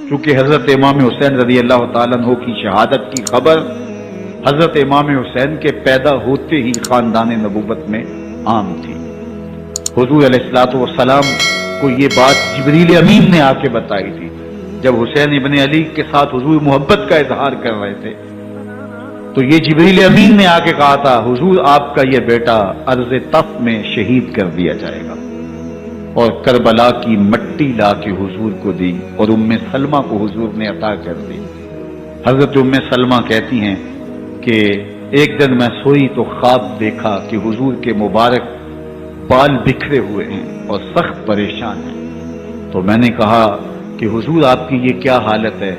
چونکہ حضرت امام حسین رضی اللہ تعالیٰ عنہ کی شہادت کی خبر حضرت امام حسین کے پیدا ہوتے ہی خاندان نبوت میں عام تھی۔ حضور علیہ الصلوۃ والسلام کو یہ بات جبریل امین نے آ کے بتائی تھی جب حسین ابن علی کے ساتھ حضور محبت کا اظہار کر رہے تھے، تو یہ جبریل امین نے آ کے کہا تھا حضور آپ کا یہ بیٹا عرض تف میں شہید کر دیا جائے گا، اور کربلا کی مٹی لا کے حضور کو دی اور ام سلمہ کو حضور نے عطا کر دی۔ حضرت ام سلمہ کہتی ہیں کہ ایک دن میں سوئی تو خواب دیکھا کہ حضور کے مبارک بال بکھرے ہوئے ہیں اور سخت پریشان ہیں، تو میں نے کہا کہ حضور آپ کی یہ کیا حالت ہے؟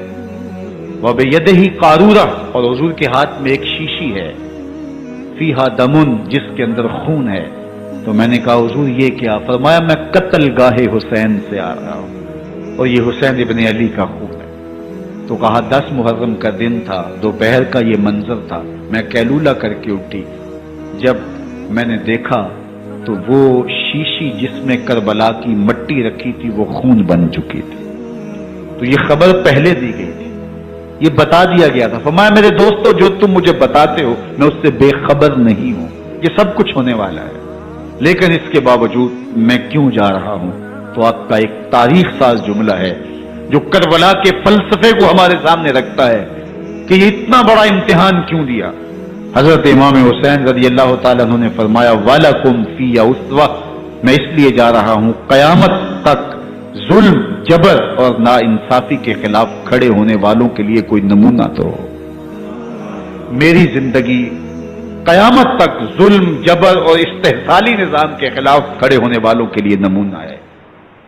وَبِيَدِهِ قَارُورَةٌ، اور حضور کے ہاتھ میں ایک شیشی ہے، فیہا دمن، جس کے اندر خون ہے۔ تو میں نے کہا حضور یہ کیا؟ فرمایا میں قتل گاہ حسین سے آ رہا ہوں اور یہ حسین ابن علی کا خون ہے۔ تو کہا 10 محرم کا دن تھا، دوپہر کا یہ منظر تھا، میں کیلولہ کر کے اٹھی، جب میں نے دیکھا تو وہ شیشی جس میں کربلا کی مٹی رکھی تھی وہ خون بن چکی تھی۔ تو یہ خبر پہلے دی گئی تھی، یہ بتا دیا گیا تھا۔ فرمایا میرے دوستو جو تم مجھے بتاتے ہو میں اس سے بے خبر نہیں ہوں، یہ سب کچھ ہونے والا ہے، لیکن اس کے باوجود میں کیوں جا رہا ہوں؟ تو آپ کا ایک تاریخ ساز جملہ ہے جو کربلا کے فلسفے کو ہمارے سامنے رکھتا ہے کہ یہ اتنا بڑا امتحان کیوں دیا۔ حضرت امام حسین رضی اللہ تعالیٰ عنہ نے فرمایا وَلَكُمْ فِيَّ أُسْوَةٌ، میں اس لیے جا رہا ہوں قیامت تک ظلم، جبر اور ناانصافی کے خلاف کھڑے ہونے والوں کے لیے کوئی نمونہ تو ہو۔ میری زندگی قیامت تک ظلم، جبر اور استحصالی نظام کے خلاف کھڑے ہونے والوں کے لیے نمونہ ہے۔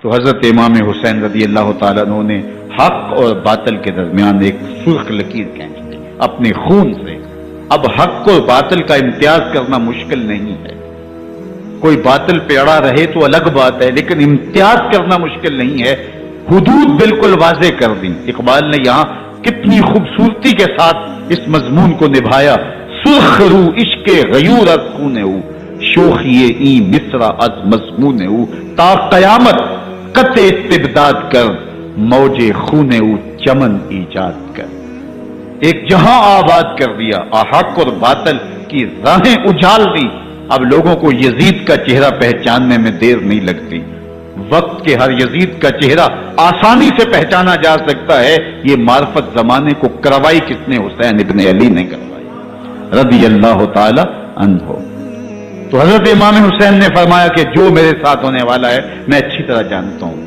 تو حضرت امام حسین رضی اللہ تعالیٰ عنہ نے حق اور باطل کے درمیان ایک سرخ لکیر کھینچ دی اپنے خون سے۔ اب حق اور باطل کا امتیاز کرنا مشکل نہیں ہے، کوئی باطل پہ اڑا رہے تو الگ بات ہے، لیکن امتیاز کرنا مشکل نہیں ہے۔ حدود بالکل واضح کر دیں۔ اقبال نے یہاں کتنی خوبصورتی کے ساتھ اس مضمون کو نبھایا۔ سرخ رو عشق غیور از خون او، شوخی ای مصرع از مضمون او، تا قیامت قطع استبداد کر، موج خون او چمن ایجاد کر۔ ایک جہاں آباد کر دیا، حق اور باطل کی راہیں اجال دی۔ اب لوگوں کو یزید کا چہرہ پہچاننے میں دیر نہیں لگتی، وقت کے ہر یزید کا چہرہ آسانی سے پہچانا جا سکتا ہے۔ یہ معرفت زمانے کو کروائی کس نے؟ حسین ابن علی نے کروائی رضی اللہ تعالی عنہ۔ تو حضرت امام حسین نے فرمایا کہ جو میرے ساتھ ہونے والا ہے میں اچھی طرح جانتا ہوں،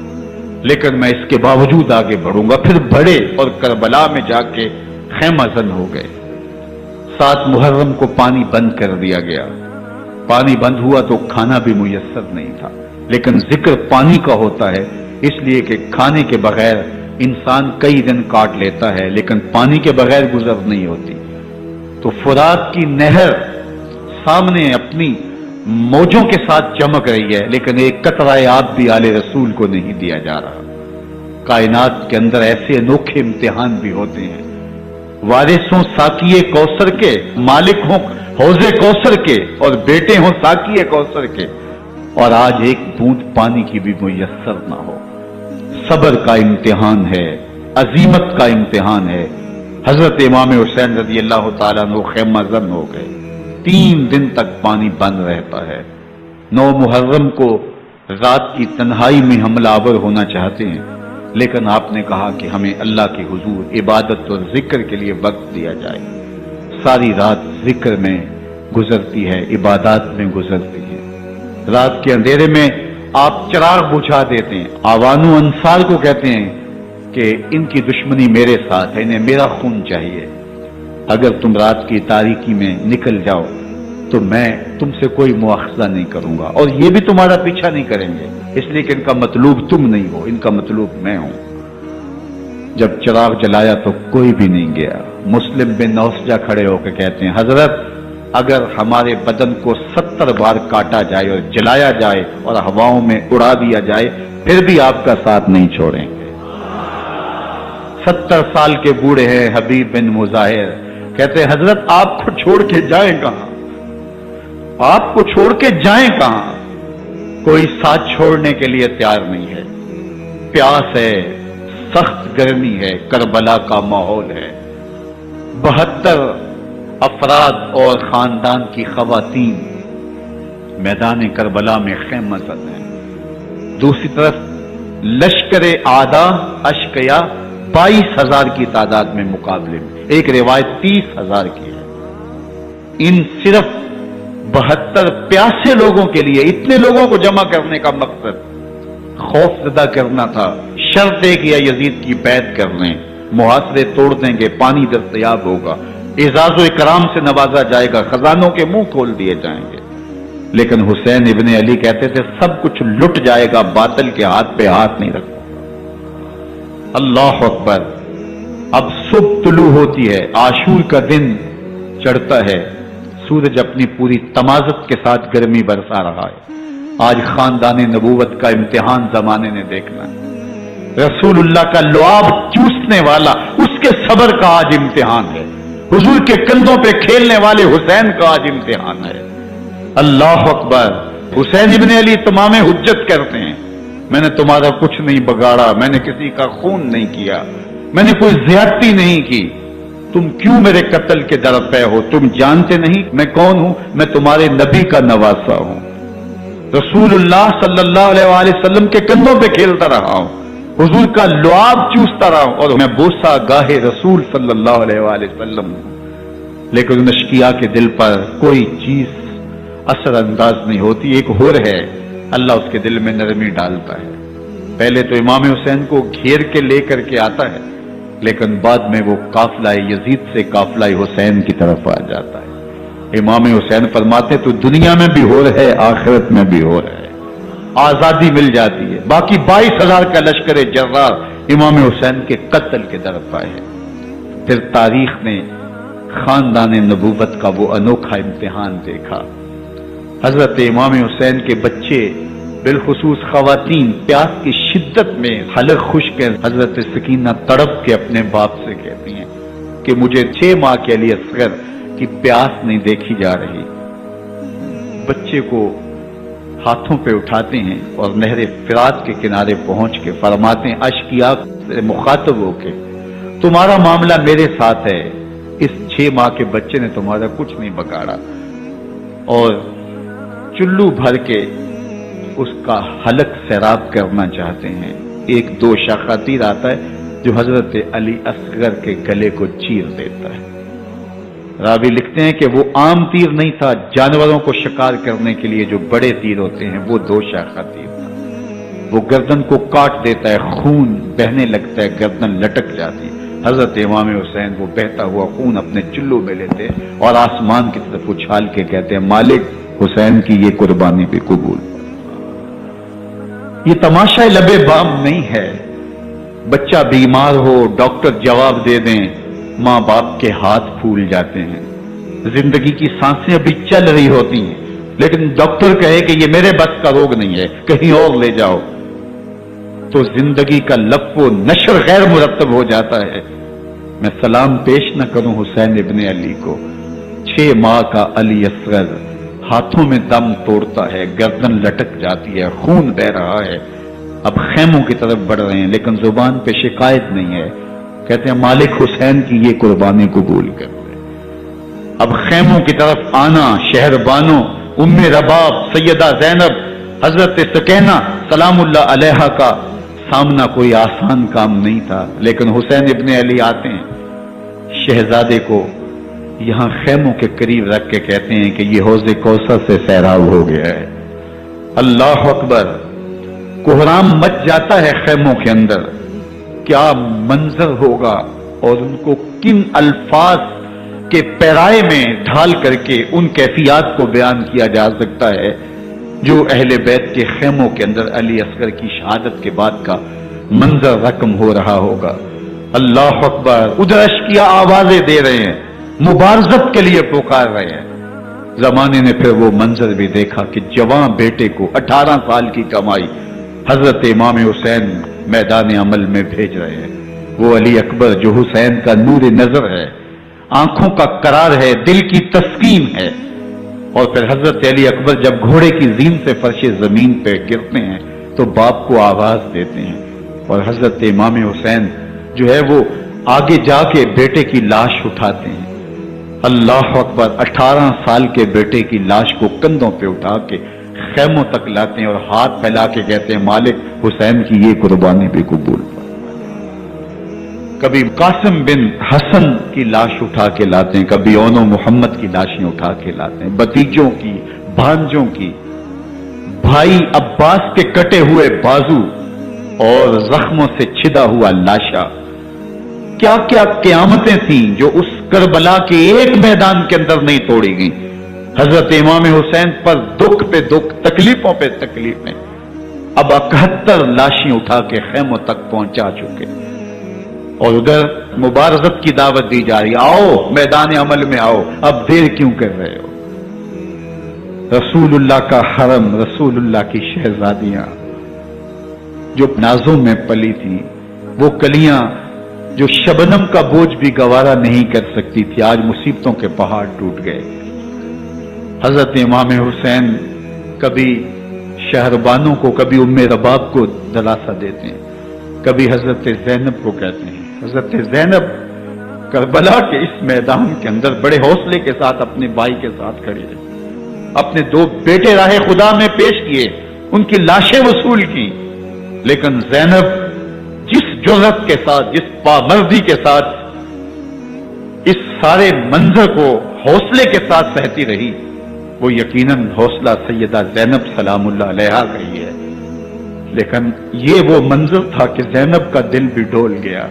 لیکن میں اس کے باوجود آگے بڑھوں گا۔ پھر بڑھے اور کربلا میں جا کے خیمہ زن ہو گئے۔ 7 محرم کو پانی بند کر دیا گیا، پانی بند ہوا تو کھانا بھی میسر نہیں تھا، لیکن ذکر پانی کا ہوتا ہے اس لیے کہ کھانے کے بغیر انسان کئی دن کاٹ لیتا ہے، لیکن پانی کے بغیر گزر نہیں ہوتی۔ تو فرات کی نہر سامنے اپنی موجوں کے ساتھ چمک رہی ہے، لیکن ایک قطرہ آب بھی آل رسول کو نہیں دیا جا رہا۔ کائنات کے اندر ایسے انوکھے امتحان بھی ہوتے ہیں، وارث ہوں ساقیے کوثر کے، مالک ہوں حوض کوثر کے، اور بیٹے ہوں ساقیے کوثر کے، اور آج ایک بوند پانی کی بھی میسر نہ ہو۔ صبر کا امتحان ہے، عزیمت کا امتحان ہے۔ حضرت امام حسین رضی اللہ تعالیٰ عنہ خیمہ زن ہو گئے، 3 دن تک پانی بند رہتا ہے۔ 9 محرم کو رات کی تنہائی میں حملہ آور ہونا چاہتے ہیں، لیکن آپ نے کہا کہ ہمیں اللہ کے حضور عبادت اور ذکر کے لیے وقت دیا جائے۔ ساری رات ذکر میں گزرتی ہے، عبادات میں گزرتی ہے۔ رات کے اندھیرے میں آپ چراغ بجھا دیتے ہیں۔ آوانو انصار کو کہتے ہیں کہ ان کی دشمنی میرے ساتھ ہے، انہیں میرا خون چاہیے۔ اگر تم رات کی تاریکی میں نکل جاؤ تو میں تم سے کوئی مواخذہ نہیں کروں گا، اور یہ بھی تمہارا پیچھا نہیں کریں گے، اس لیے کہ ان کا مطلوب تم نہیں ہو، ان کا مطلوب میں ہوں۔ جب چراغ جلایا تو کوئی بھی نہیں گیا۔ مسلم بن نوسجہ کھڑے ہو کے کہتے ہیں حضرت اگر ہمارے بدن کو 70 بار کاٹا جائے اور جلایا جائے اور ہواؤں میں اڑا دیا جائے پھر بھی آپ کا ساتھ نہیں چھوڑیں گے۔ 70 سال کے بوڑھے ہیں حبیب بن مظاہر، کہتے ہیں حضرت آپ کو چھوڑ کے جائیں کہاں، آپ کو چھوڑ کے جائیں کہاں؟ کوئی ساتھ چھوڑنے کے لیے تیار نہیں ہے۔ پیاس ہے، سخت گرمی ہے، کربلا کا ماحول ہے، 72 افراد اور خاندان کی خواتین میدان کربلا میں خیمہ زد ہیں۔ دوسری طرف لشکر اعداء اشقیا 22,000 کی تعداد میں مقابلے میں، ایک روایت 30,000 کی ہے۔ ان صرف 72 پیاسے لوگوں کے لیے اتنے لوگوں کو جمع کرنے کا مقصد خوف زدہ کرنا تھا۔ شرط ایک یا یزید کی بیعت کر لیں، محاصرے توڑ دیں گے، پانی دستیاب ہوگا، اعزاز و اکرام سے نوازا جائے گا، خزانوں کے منہ کھول دیے جائیں گے۔ لیکن حسین ابن علی کہتے تھے سب کچھ لٹ جائے گا، باطل کے ہاتھ پہ ہاتھ نہیں رکھو۔ اللہ اکبر۔ اب صبح طلوع ہوتی ہے، عاشور کا دن چڑھتا ہے، سورج اپنی پوری تمازت کے ساتھ گرمی برسا رہا ہے۔ آج خاندان نبوت کا امتحان زمانے نے دیکھنا ہے۔ رسول اللہ کا لعاب چوسنے والا اس کے صبر کا آج امتحان ہے۔ حضور کے کندھوں پہ کھیلنے والے حسین کا آج امتحان ہے۔ اللہ اکبر۔ حسین ابن علی تمام حجت کرتے ہیں، میں نے تمہارا کچھ نہیں بگاڑا، میں نے کسی کا خون نہیں کیا، میں نے کوئی زیادتی نہیں کی، تم کیوں میرے قتل کے در پہ ہو؟ تم جانتے نہیں میں کون ہوں؟ میں تمہارے نبی کا نواسا ہوں، رسول اللہ صلی اللہ علیہ وآلہ وسلم کے کندھوں پہ کھیلتا رہا ہوں، حضور کا لعاب چوستا رہا ہوں، اور میں بوسا گاہے رسول صلی اللہ علیہ وآلہ وسلم ہوں۔ لیکن ان اشقیاء کے دل پر کوئی چیز اثر انداز نہیں ہوتی۔ ایک ہور ہے، اللہ اس کے دل میں نرمی ڈالتا ہے۔ پہلے تو امام حسین کو گھیر کے لے کر کے آتا ہے، لیکن بعد میں وہ قافلہ یزید سے قافلہ حسین کی طرف آ جاتا ہے۔ امام حسین فرماتے تو دنیا میں بھی ہو رہے، آخرت میں بھی ہو رہے، آزادی مل جاتی ہے۔ باقی 22,000 کا لشکر جرار امام حسین کے قتل کے طرف آئے ہیں۔ پھر تاریخ نے خاندان نبوت کا وہ انوکھا امتحان دیکھا۔ حضرت امام حسین کے بچے بالخصوص خواتین پیاس کی شدت میں حلق خشک ہے۔ حضرت سکینہ تڑپ کے اپنے باپ سے کہتی ہیں کہ مجھے 6 ماہ کے لیے اصغر کی پیاس نہیں دیکھی جا رہی۔ بچے کو ہاتھوں پہ اٹھاتے ہیں اور نہر فرات کے کنارے پہنچ کے فرماتے ہیں اشقیاء سے مخاطب ہو کے تمہارا معاملہ میرے ساتھ ہے، اس 6 ماہ کے بچے نے تمہارا کچھ نہیں بگاڑا، اور چلو بھر کے اس کا حلق سیراب کرنا چاہتے ہیں۔ ایک دوشا تیر آتا ہے جو حضرت علی اصغر کے گلے کو چیر دیتا ہے۔ راوی لکھتے ہیں کہ وہ عام تیر نہیں تھا، جانوروں کو شکار کرنے کے لیے جو بڑے تیر ہوتے ہیں وہ دوشا تیر تھا۔ وہ گردن کو کاٹ دیتا ہے، خون بہنے لگتا ہے، گردن لٹک جاتی ہے۔ حضرت امام حسین وہ بہتا ہوا خون اپنے چلو میں لیتے اور آسمان کی طرف اچھال کے کہتے ہیں مالک حسین کی یہ قربانی بھی قبول۔ یہ تماشا لبے بام نہیں ہے، بچہ بیمار ہو ڈاکٹر جواب دے دیں، ماں باپ کے ہاتھ پھول جاتے ہیں، زندگی کی سانسیں ابھی چل رہی ہوتی ہیں، لیکن ڈاکٹر کہے کہ یہ میرے بس کا روگ نہیں ہے، کہیں اور لے جاؤ، تو زندگی کا لپ و نشر غیر مرتب ہو جاتا ہے۔ میں سلام پیش نہ کروں حسین ابن علی کو، 6 ماہ کا علی اصغر ہاتھوں میں دم توڑتا ہے، گردن لٹک جاتی ہے، خون بہ رہا ہے، اب خیموں کی طرف بڑھ رہے ہیں، لیکن زبان پہ شکایت نہیں ہے، کہتے ہیں مالک حسین کی یہ قربانی قبول کر لے۔ اب خیموں کی طرف آنا، شہر بانو، ام رباب، سیدہ زینب، حضرت سکینہ سلام اللہ علیہا کا سامنا کوئی آسان کام نہیں تھا، لیکن حسین ابن علی آتے ہیں، شہزادے کو یہاں خیموں کے قریب رکھ کے کہتے ہیں کہ یہ حوض کوثر سے سیراب ہو گیا ہے۔ اللہ اکبر۔ کوہرام مچ جاتا ہے خیموں کے اندر، کیا منظر ہوگا اور ان کو کن الفاظ کے پیرائے میں ڈھال کر کے ان کیفیات کو بیان کیا جا سکتا ہے جو اہل بیت کے خیموں کے اندر علی اصغر کی شہادت کے بعد کا منظر رقم ہو رہا ہوگا۔ اللہ اکبر۔ ادھر اشقیاء آوازیں دے رہے ہیں، مبارزت کے لیے پکار رہے ہیں۔ زمانے نے پھر وہ منظر بھی دیکھا کہ جوان بیٹے کو 18 سال کی کمائی حضرت امام حسین میدان عمل میں بھیج رہے ہیں۔ وہ علی اکبر جو حسین کا نور نظر ہے، آنکھوں کا قرار ہے، دل کی تسکین ہے، اور پھر حضرت علی اکبر جب گھوڑے کی زین سے فرش زمین پہ گرتے ہیں تو باپ کو آواز دیتے ہیں اور حضرت امام حسین جو ہے وہ آگے جا کے بیٹے کی لاش اٹھاتے ہیں. اللہ اکبر. 18 سال کے بیٹے کی لاش کو کندھوں پہ اٹھا کے خیموں تک لاتے ہیں اور ہاتھ پھیلا کے کہتے ہیں مالک حسین کی یہ قربانی بھی قبول. کبھی قاسم بن حسن کی لاش اٹھا کے لاتے ہیں, کبھی اون و محمد کی لاشیں اٹھا کے لاتے ہیں, بتیجوں کی, بھانجوں کی, بھائی عباس کے کٹے ہوئے بازو اور زخموں سے چھدا ہوا لاشا. کیا کیا قیامتیں تھیں جو اس کربلا کے ایک میدان کے اندر نہیں توڑی گئیں. حضرت امام حسین پر دکھ پہ دکھ, تکلیفوں پہ تکلیفیں. اب 71 لاشیں اٹھا کے خیموں تک پہنچا چکے اور ادھر مبارزت کی دعوت دی جا رہی. آؤ میدان عمل میں آؤ, اب دیر کیوں کر رہے ہو. رسول اللہ کا حرم, رسول اللہ کی شہزادیاں جو نازوں میں پلی تھی, وہ کلیاں جو شبنم کا بوجھ بھی گوارا نہیں کر سکتی تھی, آج مصیبتوں کے پہاڑ ٹوٹ گئے. حضرت امام حسین کبھی شہربانوں کو, کبھی ام رباب کو دلاسا دیتے ہیں, کبھی حضرت زینب کو کہتے ہیں. حضرت زینب کربلا کے اس میدان کے اندر بڑے حوصلے کے ساتھ اپنے بھائی کے ساتھ کھڑی رہی, اپنے 2 بیٹے راہ خدا میں پیش کیے, ان کی لاشیں وصول کی, لیکن زینب جس جرأت کے ساتھ, جس پامردی کے ساتھ اس سارے منظر کو حوصلے کے ساتھ سہتی رہی, وہ یقیناً حوصلہ سیدہ زینب سلام اللہ علیہا کا ہی ہے. لیکن یہ وہ منظر تھا کہ زینب کا دل بھی ڈول گیا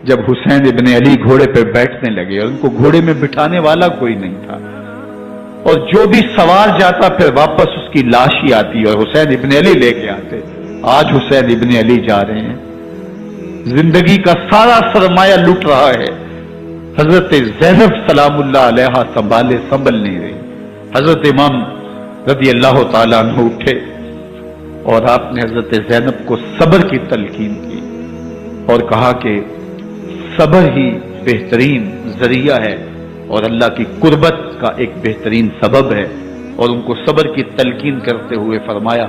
جب حسین ابن علی گھوڑے پہ بیٹھنے لگے اور ان کو گھوڑے میں بٹھانے والا کوئی نہیں تھا, اور جو بھی سوار جاتا پھر واپس اس کی لاش ہی آتی اور حسین ابن علی لے کے آتے. آج حسین ابن علی جا رہے ہیں, زندگی کا سارا سرمایہ لٹ رہا ہے. حضرت زینب سلام اللہ علیہا سنبھل نہیں رہی. حضرت امام رضی اللہ تعالیٰ عنہ اٹھے اور آپ نے حضرت زینب کو صبر کی تلقین کی اور کہا کہ صبر ہی بہترین ذریعہ ہے اور اللہ کی قربت کا ایک بہترین سبب ہے. اور ان کو صبر کی تلقین کرتے ہوئے فرمایا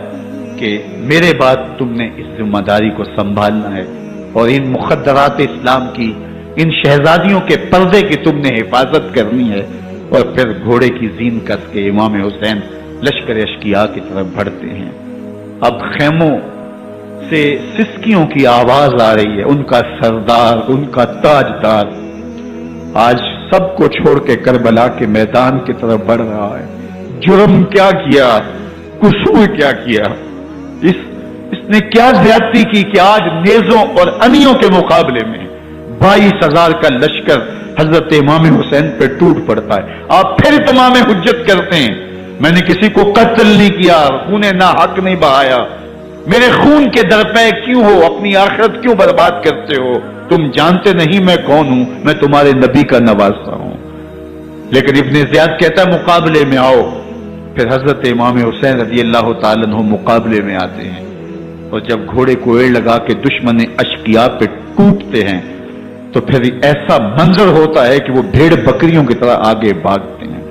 کہ میرے بعد تم نے اس ذمہ داری کو سنبھالنا ہے اور ان مخدرات اسلام کی, ان شہزادیوں کے پردے کی تم نے حفاظت کرنی ہے. اور پھر گھوڑے کی زین کس کے امام حسین لشکر اشقیاء کی طرف بڑھتے ہیں. اب خیموں سے سسکیوں کی آواز آ رہی ہے, ان کا سردار, ان کا تاجدار آج سب کو چھوڑ کے کربلا کے میدان کی طرف بڑھ رہا ہے. جرم کیا کیا, قصور کیا کیا, اس نے کیا زیادتی کی کہ آج نیزوں اور انیوں کے مقابلے میں 22,000 کا لشکر حضرت امام حسین پہ ٹوٹ پڑتا ہے. آپ پھر تمام حجت کرتے ہیں میں نے کسی کو قتل نہیں کیا, خون نہ حق نہیں بہایا, میرے خون کے درپے کیوں ہو, اپنی آخرت کیوں برباد کرتے ہو, تم جانتے نہیں میں کون ہوں, میں تمہارے نبی کا نواسا ہوں. لیکن ابن زیاد کہتا ہے مقابلے میں آؤ. پھر حضرت امام حسین رضی اللہ تعالیٰ عنہ مقابلے میں آتے ہیں اور جب گھوڑے کو ایڑ لگا کے دشمن اشقیاء پہ ٹوٹتے ہیں تو پھر ایسا منظر ہوتا ہے کہ وہ بھیڑ بکریوں کی طرح آگے بھاگتے ہیں.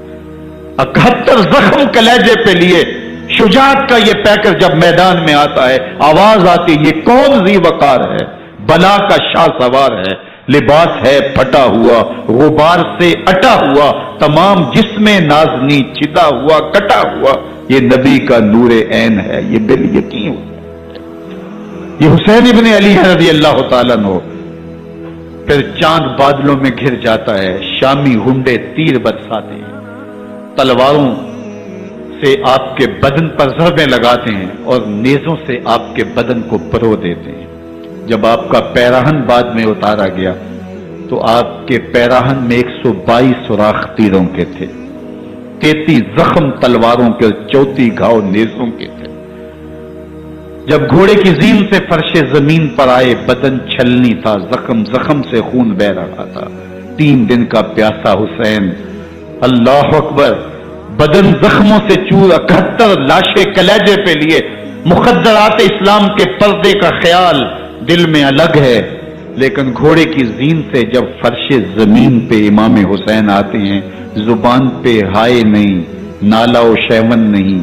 71 زخم کلیجے پہ لیے شجاعت کا یہ پیکر جب میدان میں آتا ہے, آواز آتی, یہ کون ذی وقار ہے, بلا کا شاہ سوار ہے, لباس ہے پھٹا ہوا, غبار سے اٹا ہوا, تمام جسم نازنی چدا ہوا, کٹا ہوا, یہ نبی کا نور عین ہے, یہ بال یقین, یہ حسین ابن علی رضی اللہ تعالیٰ عنہ. پھر چاند بادلوں میں گھر جاتا ہے, شامی ہنڈے تیر برساتے ہیں, تلواروں سے آپ کے بدن پر ضربیں لگاتے ہیں اور نیزوں سے آپ کے بدن کو پرو دیتے ہیں. جب آپ کا پیراہن بعد میں اتارا گیا تو آپ کے پیراہن میں 122 سوراخ تیروں کے تھے, 33 زخم تلواروں کے اور 34 گھاؤ نیزوں کے تھے. جب گھوڑے کی زین سے فرش زمین پر آئے بدن چھلنی تھا, زخم سے خون بہ رہا تھا. 3 دن کا پیاسا حسین, اللہ اکبر, بدن زخموں سے چور, 71 لاشیں کلیجے پہ لیے, مخدرات اسلام کے پردے کا خیال دل میں الگ ہے. لیکن گھوڑے کی زین سے جب فرش زمین پہ امام حسین آتے ہیں, زبان پہ ہائے نہیں, نالا و شیون نہیں,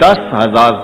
10,000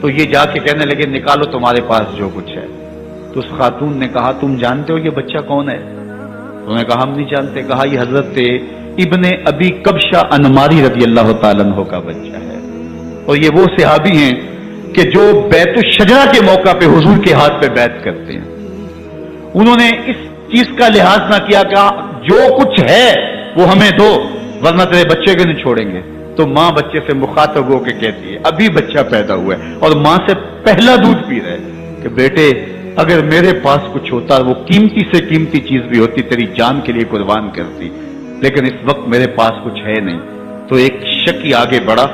تو یہ جا کے کہنے لگے نکالو تمہارے پاس جو کچھ ہے. تو اس خاتون نے کہا تم جانتے ہو یہ بچہ کون ہے؟ انہوں نے کہا ہم نہیں جانتے. کہا یہ حضرت ابن ابی کبشہ انماری رضی اللہ تعالیٰ عنہ کا بچہ ہے، اور یہ وہ صحابی ہیں کہ جو بیت الشجرہ کے موقع پہ حضور کے ہاتھ پہ بیعت کرتے ہیں. انہوں نے اس چیز کا لحاظ نہ کیا کہ جو کچھ ہے وہ ہمیں دو ورنہ تیرے بچے کو نہیں چھوڑیں گے. تو ماں بچے سے مخاطب ہو کے کہتی ہے، ابھی بچہ پیدا ہوا ہے اور ماں سے پہلا دودھ پی رہا ہے، کہ بیٹے اگر میرے پاس کچھ ہوتا وہ قیمتی سے قیمتی چیز بھی ہوتی تیری جان کے لیے قربان کرتی، لیکن اس وقت میرے پاس کچھ ہے نہیں. تو ایک شکی آگے بڑھا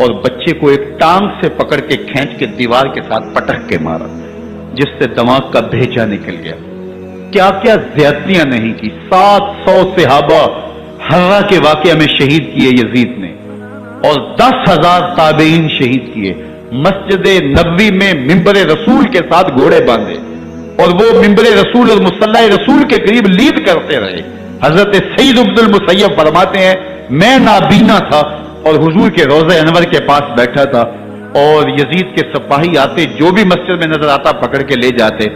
اور بچے کو ایک ٹانگ سے پکڑ کے کھینچ کے دیوار کے ساتھ پٹک کے مارا، جس سے دماغ کا بھیجا نکل گیا. کیا کیا زیادتیاں نہیں کی. 700 صحابہ حرہ کے واقعہ میں شہید کیے یزید نے، اور 10,000 تابعین شہید کیے. مسجد نبوی میں ممبر رسول کے ساتھ گھوڑے باندھے، اور وہ ممبر رسول اور مصلی رسول کے قریب لیڈ کرتے رہے. حضرت سعید بن المسیب فرماتے ہیں میں نابینا تھا اور حضور کے روضہ انور کے پاس بیٹھا تھا، اور یزید کے سپاہی آتے جو بھی مسجد میں نظر آتا پکڑ کے لے جاتے.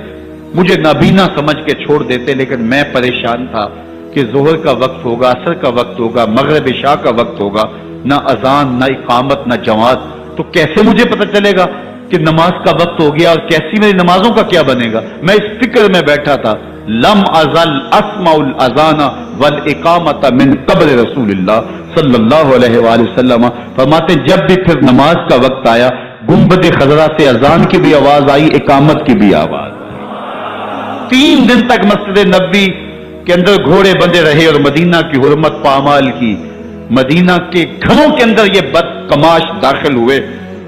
مجھے نابینا سمجھ کے چھوڑ دیتے، لیکن میں پریشان تھا کہ ظہر کا وقت ہوگا، عصر کا وقت ہوگا، مغرب عشاء کا وقت ہوگا، نہ اذان نہ اقامت نہ جماعت، تو کیسے مجھے پتہ چلے گا کہ نماز کا وقت ہو گیا اور کیسی میری نمازوں کا کیا بنے گا. میں اس فکر میں بیٹھا تھا. لم ازل اسمع الاذان والاقامت من قبل رسول اللہ صلی اللہ علیہ وآلہ وسلم. فرماتے جب بھی پھر نماز کا وقت آیا گنبد خضرا سے اذان کی بھی آواز آئی، اقامت کی بھی آواز. 3 دن تک مسجد نبوی کے اندر گھوڑے بندے رہے اور مدینہ کی حرمت پامال کی. مدینہ کے گھروں کے اندر یہ بدکماش داخل ہوئے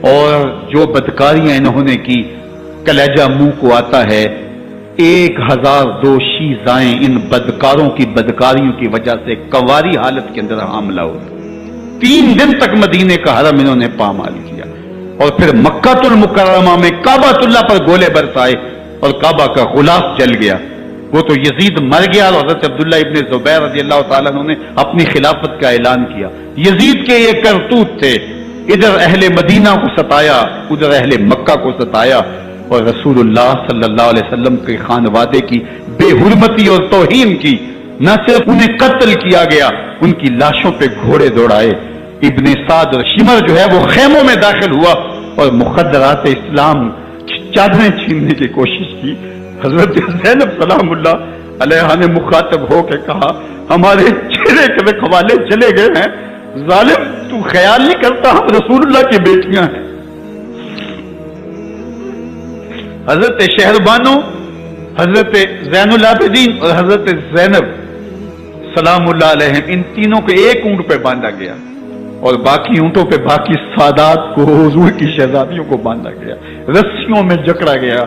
اور جو بدکاریاں انہوں نے کی کلیجہ منہ کو آتا ہے. 1002 شیزائیں ان بدکاروں کی بدکاریوں کی وجہ سے کنواری حالت کے اندر حاملہ ہوئی. 3 دن تک مدینے کا حرم انہوں نے پامال کیا، اور پھر مکہ المکرمہ میں کعبۃ اللہ پر گولے برسائے اور کعبہ کا غلاف جل گیا. وہ تو یزید مر گیا اور حضرت عبداللہ ابن زبیر رضی اللہ تعالیٰ عنہ نے اپنی خلافت کا اعلان کیا. یزید کے یہ کرتوت تھے، ادھر اہل مدینہ کو ستایا ادھر اہل مکہ کو ستایا، اور رسول اللہ صلی اللہ علیہ وسلم کے خانوادے کی بے حرمتی اور توہین کی. نہ صرف انہیں قتل کیا گیا، ان کی لاشوں پہ گھوڑے دوڑائے. ابن سعد اور شمر جو ہے وہ خیموں میں داخل ہوا اور مخدرات اسلام چادریں چھیننے کی کوشش کی. حضرت زینب سلام اللہ علیہ نے مخاطب ہو کے کہا ہمارے چہرے کے رکھوالے چلے گئے ہیں، ظالم تو خیال نہیں کرتا ہم رسول اللہ کی بیٹیاں ہیں. حضرت شہربانو، حضرت زین العابدین اور حضرت زینب سلام اللہ علیہ ان تینوں کو ایک اونٹ پہ باندھا گیا، اور باقی اونٹوں پہ باقی سادات کو حضور کی شہزادیوں کو باندھا گیا، رسیوں میں جکڑا گیا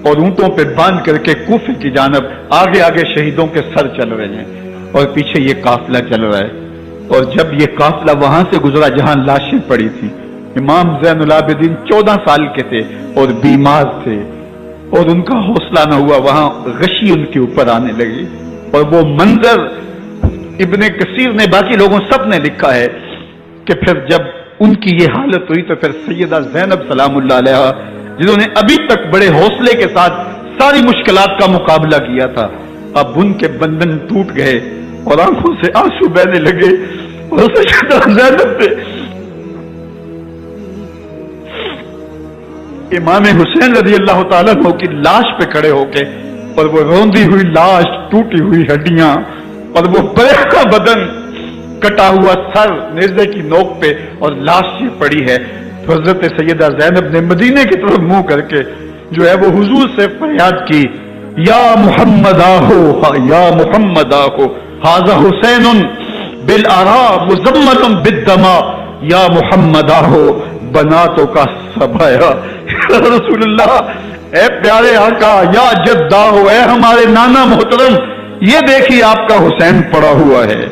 اور اونٹوں پہ باندھ کر کے کوفے کی جانب آگے آگے شہیدوں کے سر چل رہے ہیں اور پیچھے یہ قافلہ چل رہا ہے. اور جب یہ قافلہ وہاں سے گزرا جہاں لاشیں پڑی تھی، امام زین العابدین 14 سال کے تھے اور بیمار تھے اور ان کا حوصلہ نہ ہوا، وہاں غشی ان کے اوپر آنے لگی. اور وہ منظر ابن کثیر نے باقی لوگوں سب نے لکھا ہے کہ پھر جب ان کی یہ حالت ہوئی تو پھر سیدہ زینب سلام اللہ علیہ جنہوں نے ابھی تک بڑے حوصلے کے ساتھ ساری مشکلات کا مقابلہ کیا تھا، اب ان کے بندن ٹوٹ گئے اور آنکھوں سے آنسو بہنے لگے، اور سیدہ زینب پہ امام حسین رضی اللہ تعالیٰ عنہ کی لاش پہ کھڑے ہو کے، اور وہ روندی ہوئی لاش، ٹوٹی ہوئی ہڈیاں اور وہ بریکا بدن، کٹا ہوا سر نیزے کی نوک پہ اور لاش یہ پڑی ہے. حضرت سیدہ زینب نے مدینے کی طرف منہ کر کے جو ہے وہ حضور سے فریاد کی، یا محمد آہو، یا محمد آہو، ھذا حسین بالآراء مزمل بالدماء، یا محمد آہو بناتوں کا سبایا. رسول اللہ، اے پیارے آقا، یا جد آہو، اے ہمارے نانا محترم، یہ دیکھیے آپ کا حسین پڑا ہوا ہے.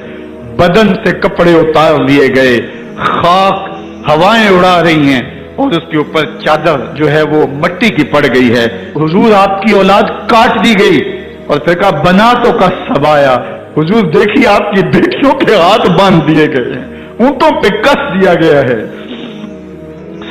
بدن سے کپڑے اتار لیے گئے، خاک ہوائیں اڑا رہی ہیں اور اس کے اوپر چادر جو ہے وہ مٹی کی پڑ گئی ہے. حضور آپ کی اولاد کاٹ دی گئی اور پھر کہا بناتوں کا سبایا. حضور دیکھیے آپ کی بیٹیوں کے ہاتھ باندھ دیے گئے ہیں، اونٹوں پہ کس دیا گیا ہے.